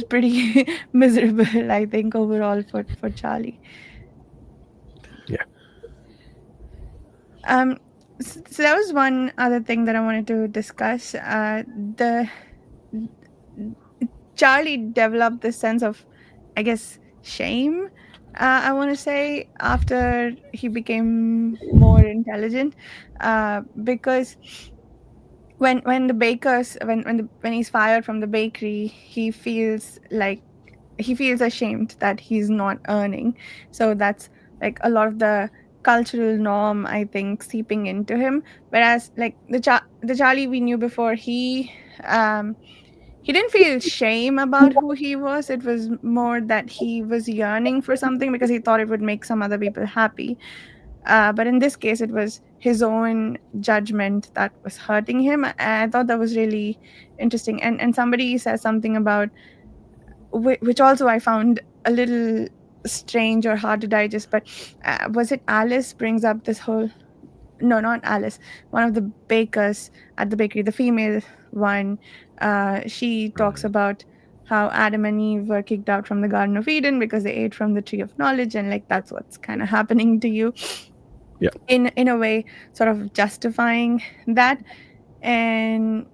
pretty miserable. I think overall for Charlie. Yeah. Um, so that was one other thing that I wanted to discuss. The Charlie developed this sense of, I guess, shame. I want to say after he became more intelligent, because when the bakers when he's fired from the bakery, he feels ashamed that he's not earning. So that's like a lot of the cultural norm, I think, seeping into him. Whereas like the Charlie we knew before, um he didn't feel shame about who he was. It was more that he was yearning for something because he thought it would make some other people happy. But in this case, it was his own judgment that was hurting him. I thought that was really interesting. And somebody says something about which also I found a little strange or hard to digest. But was it Alice brings up this whole no, not Alice, one of the bakers at the bakery, the female one. She talks about how Adam and Eve were kicked out from the Garden of Eden because they ate from the tree of knowledge, and like that's what's kind of happening to you. Yeah. In a way, sort of justifying that, and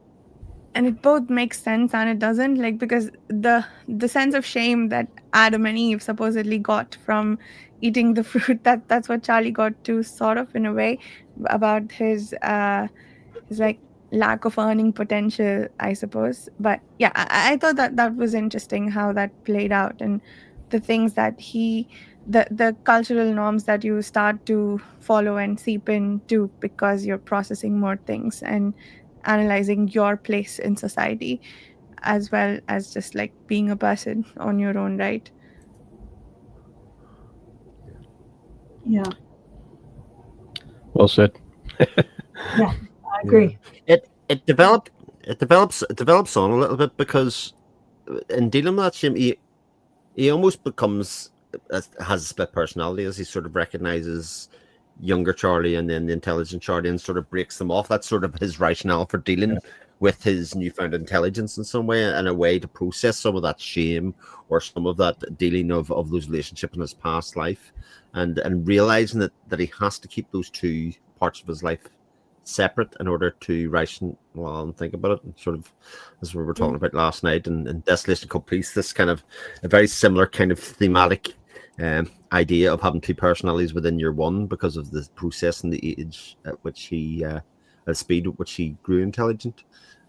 it both makes sense and it doesn't, like, because the sense of shame that Adam and Eve supposedly got from eating the fruit, that's what Charlie got to, sort of, in a way, about his like lack of earning potential, I suppose. But yeah, I thought that that was interesting how that played out, and the things that the cultural norms that you start to follow and seep into because you're processing more things and analyzing your place in society, as well as just like being a person on your own, right? Yeah, Well said. yeah, I agree. It develops on a little bit because in dealing with that shame, he almost becomes has a split personality as he sort of recognizes younger Charlie and then the intelligent Charlie and sort of breaks them off. That's sort of his rationale for dealing with his newfound intelligence in some way, and a way to process some of that shame or some of that dealing of those relationships in his past life, and realizing that he has to keep those two parts of his life separate in order to ration well and think about it, and sort of as we were talking about last night and Desolation Caprice, this kind of a very similar kind of thematic idea of having two personalities within your one because of the process and the age at which the speed at which he grew intelligent,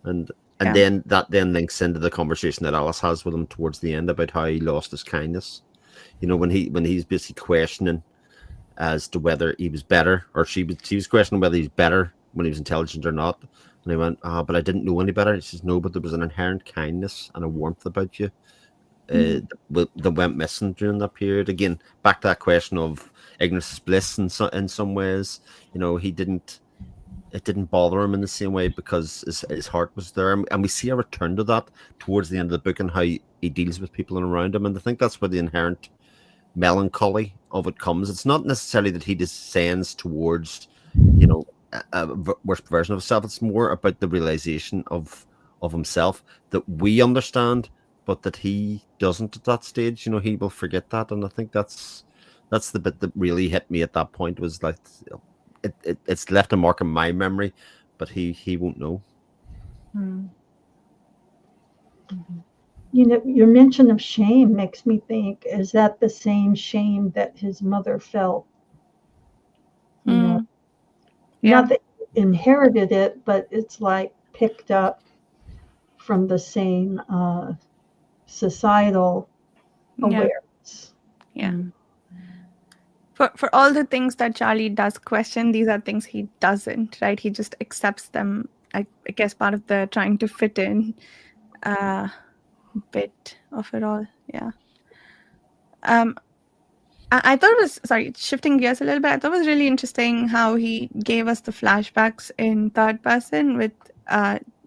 and Yeah. then that then links into the conversation that Alice has with him towards the end about how he lost his kindness. You know, when he's basically questioning as to whether he was better, or she was questioning whether he's better when he was intelligent or not. And he went, but I didn't know any better. He says, no, but there was an inherent kindness and a warmth about you that went missing during that period. Again, back to that question of ignorance is bliss in some ways. You know, it didn't bother him in the same way because his heart was there. And we see a return to that towards the end of the book and how he deals with people around him. And I think that's where the inherent melancholy of it comes. It's not necessarily that he descends towards, you know, a worst version of himself. It's more about the realization of himself that we understand, but that he doesn't at that stage. You know, he will forget that, and I think that's the bit that really hit me at that point. Was like it's left a mark in my memory, but he won't know. You know, your mention of shame makes me think, is that the same shame that his mother felt? You know, Yeah. not that he inherited it, but it's like picked up from the same societal Yeah. awareness. Yeah. For all the things that Charlie does question, these are things he doesn't, right? He just accepts them, I guess, part of the trying to fit in bit of it all. Yeah. I thought it was, sorry, shifting gears a little bit, I thought it was really interesting how he gave us the flashbacks in third person with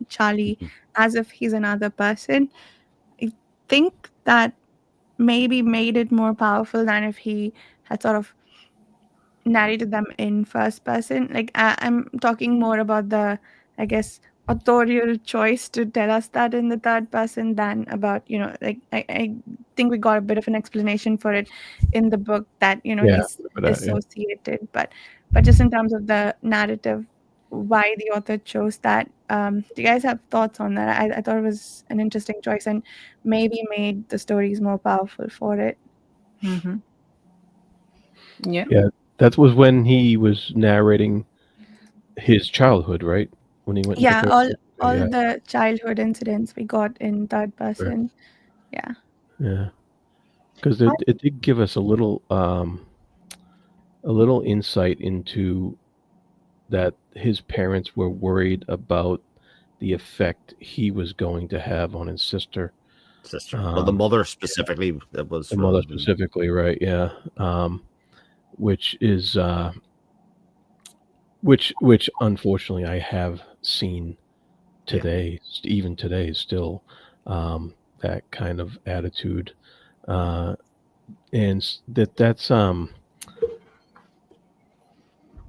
Charlie as if he's another person. I think that maybe made it more powerful than if he had sort of narrated them in first person. Like I'm talking more about the, I guess, authorial choice to tell us that in the third person than about, you know, like I think we got a bit of an explanation for it in the book that, you know, Yeah, he's for that, yeah. dissociated, but just in terms of the narrative, why the author chose that. Do you guys have thoughts on that? I thought it was an interesting choice and maybe made the stories more powerful for it. Yeah. Yeah, that was when he was narrating his childhood, right? When he went into Yeah, third all person. all Yeah, the childhood incidents we got in third person. Yeah. yeah. Because it did give us a little insight into that his parents were worried about the effect he was going to have on his sister. Sister, well, the mother specifically, that was The mother sort of specifically, right? Yeah. Which is which unfortunately I have seen today, even today, still that kind of attitude, and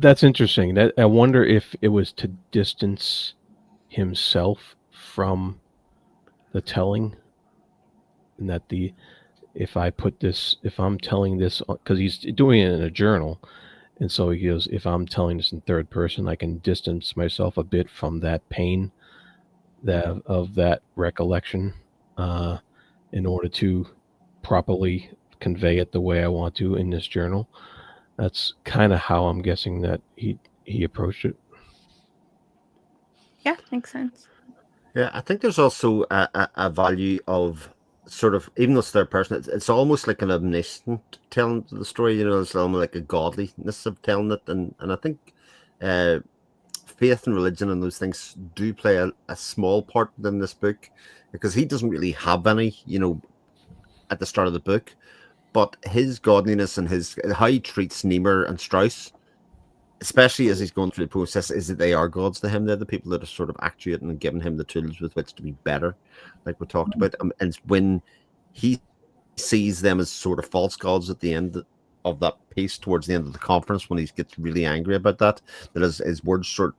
that's interesting. That I wonder if it was to distance himself from the telling and that if I'm telling this, because he's doing it in a journal, and so he goes, if I'm telling this in third person, I can distance myself a bit from that pain of that recollection, uh, in order to properly convey it the way I want to in this journal. That's kind of how I'm guessing that he approached it. Yeah, makes sense. Yeah, I think there's also a value of sort of, even though it's third person, it's almost like an omniscient telling of the story. You know, it's almost like a godliness of telling it, and I think uh, faith and religion and those things do play a small part in this book, because he doesn't really have any, you know, at the start of the book, but his godliness and his how he treats Niemer and Strauss, especially as he's going through the process, is that they are gods to him. They're the people that are sort of actuating and giving him the tools with which to be better, like we talked about. And when he sees them as sort of false gods at the end of that piece, towards the end of the conference, when he gets really angry about that his words sort of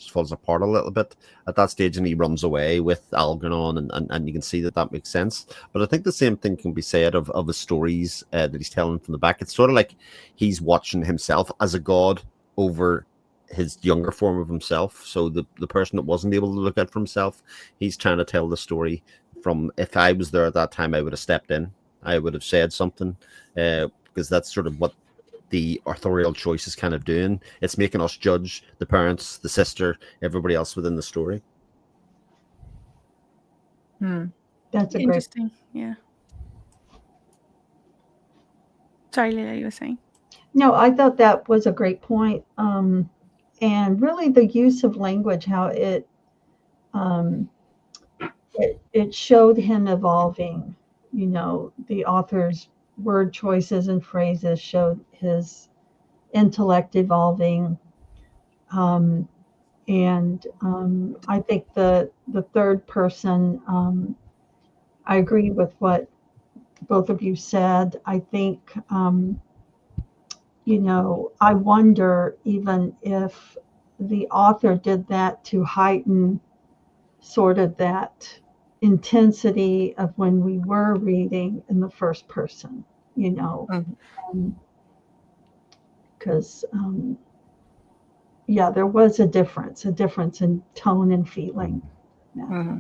falls apart a little bit at that stage, and he runs away with Algernon, and you can see that makes sense. But I think the same thing can be said of the stories that he's telling from the back. It's sort of like he's watching himself as a god over his younger form of himself. So the person that wasn't able to look out for himself, he's trying to tell the story from, if I was there at that time, I would have stepped in. I would have said something, because that's sort of what the authorial choice is kind of doing. It's making us judge the parents, the sister, everybody else within the story. That's a great. Interesting. Yeah. Sorry, Leila, you were saying. No, I thought that was a great point. And really the use of language, how it showed him evolving. You know, the author's word choices and phrases showed his intellect evolving. And I think the third person, I agree with what both of you said. I think, you know, I wonder even if the author did that to heighten sort of that intensity of when we were reading in the first person, you know, because yeah, there was a difference in tone and feeling. Mm-hmm.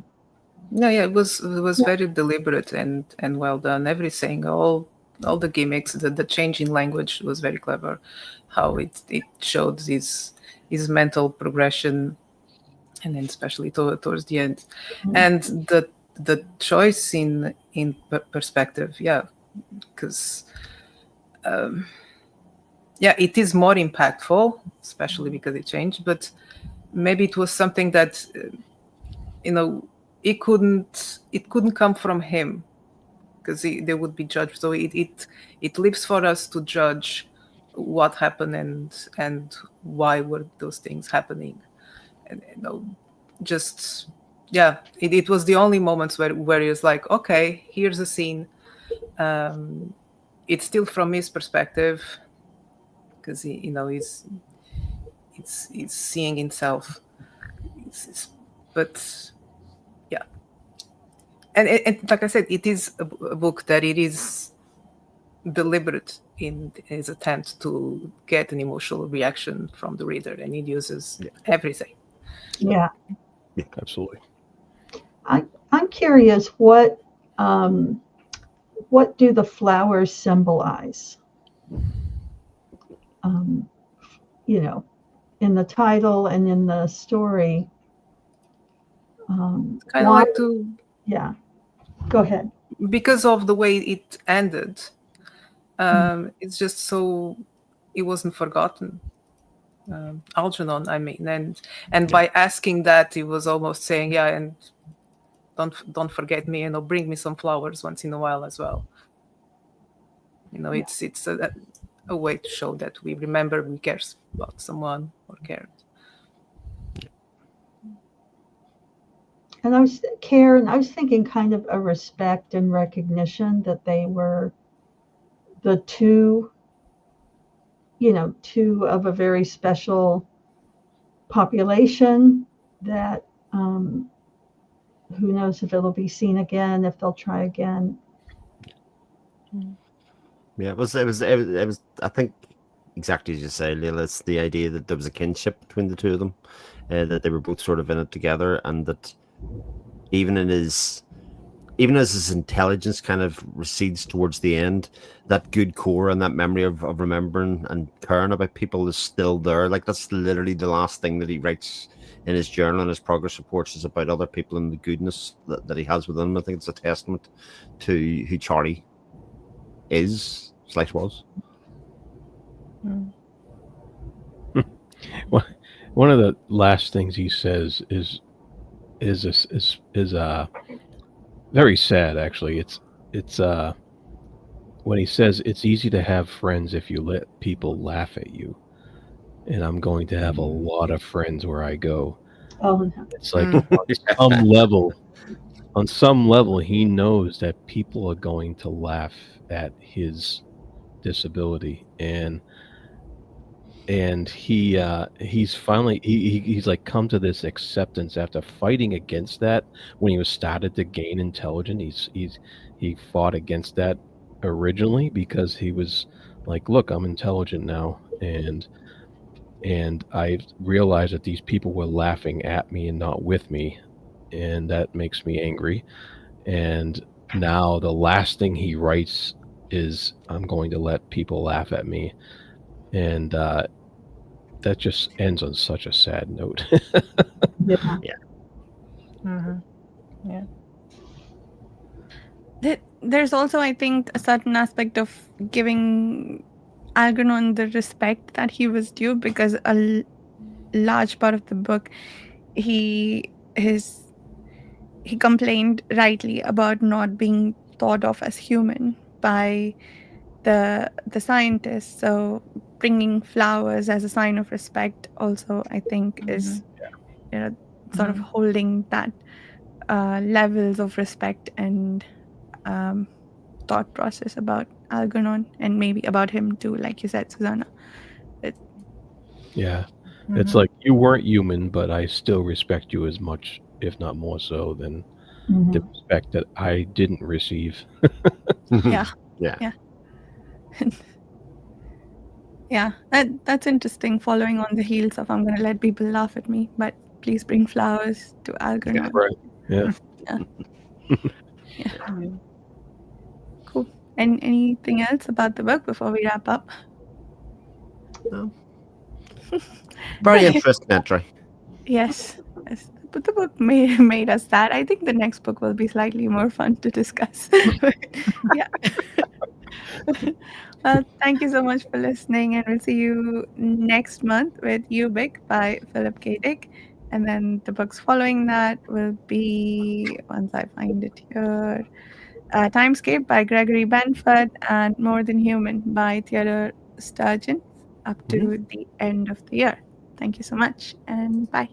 No, yeah, it was very deliberate and well done. Everything, all the gimmicks, the change in language was very clever. How it showed his mental progression, and then especially towards the end, and the choice in perspective, yeah, because yeah, it is more impactful, especially because it changed. But maybe it was something that you know, it couldn't come from him, because they would be judged. So it leaves for us to judge what happened and why were those things happening, and you know, just yeah, it was the only moments where he was like, okay, here's a scene. It's still from his perspective, because he, you know, he's seeing himself. But yeah, and like I said, it is a book that it is deliberate in his attempt to get an emotional reaction from the reader, and it uses everything. Yeah. Absolutely. I'm curious, what do the flowers symbolize? You know, in the title and in the story. Kind of like to, yeah. Go ahead. Because of the way it ended, it's just so it wasn't forgotten. Algernon, I mean, and by asking that, he was almost saying, yeah, and don't forget me, and bring me some flowers once in a while as well. You know, it's a way to show that we remember, we care about someone or cared. And I was thinking kind of a respect and recognition that they were the two, you know, two of a very special population that who knows if it'll be seen again, if they'll try again. Yeah, it was. I think exactly as you say, Leila. It's the idea that there was a kinship between the two of them, that they were both sort of in it together, and that even in his even as his intelligence kind of recedes towards the end, that good core and that memory of remembering and caring about people is still there. Like that's literally the last thing that he writes in his journal and his progress reports is about other people and the goodness that he has within him. I think it's a testament to who Charlie is, / was. Well, one of the last things he says is very sad. Actually, it's when he says it's easy to have friends if you let people laugh at you, and I'm going to have a lot of friends where I go. Oh, no. It's like on some level, he knows that people are going to laugh at his disability, and he's finally he's like come to this acceptance after fighting against that when he was started to gain intelligence. He fought against that originally because he was like, look, I'm intelligent now, and I realized that these people were laughing at me and not with me, and that makes me angry. And now the last thing he writes is, I'm going to let people laugh at me, and that just ends on such a sad note. Yeah. Yeah. There's also, I think, a certain aspect of giving Algernon the respect that he was due, because a large part of the book, he complained rightly about not being thought of as human by the scientists. So bringing flowers as a sign of respect also, I think, is sort of holding that levels of respect and thought process about Algernon, and maybe about him too, like you said, Susanna. Yeah. It's like you weren't human, but I still respect you as much, if not more so, than the respect that I didn't receive. Yeah. Yeah. Yeah, that's interesting, following on the heels of I'm going to let people laugh at me, but please bring flowers to Algernon. Right. Yeah. Yeah. Cool. And anything else about the book before we wrap up? No. Very interesting entry. Yes. But the book made us sad. I think the next book will be slightly more fun to discuss. Yeah. Well, thank you so much for listening, and we'll see you next month with You Big by Philip K. Dick. And then the books following that will be, once I find it here, Timescape by Gregory Benford and More Than Human by Theodore Sturgeon up to the end of the year. Thank you so much, and bye.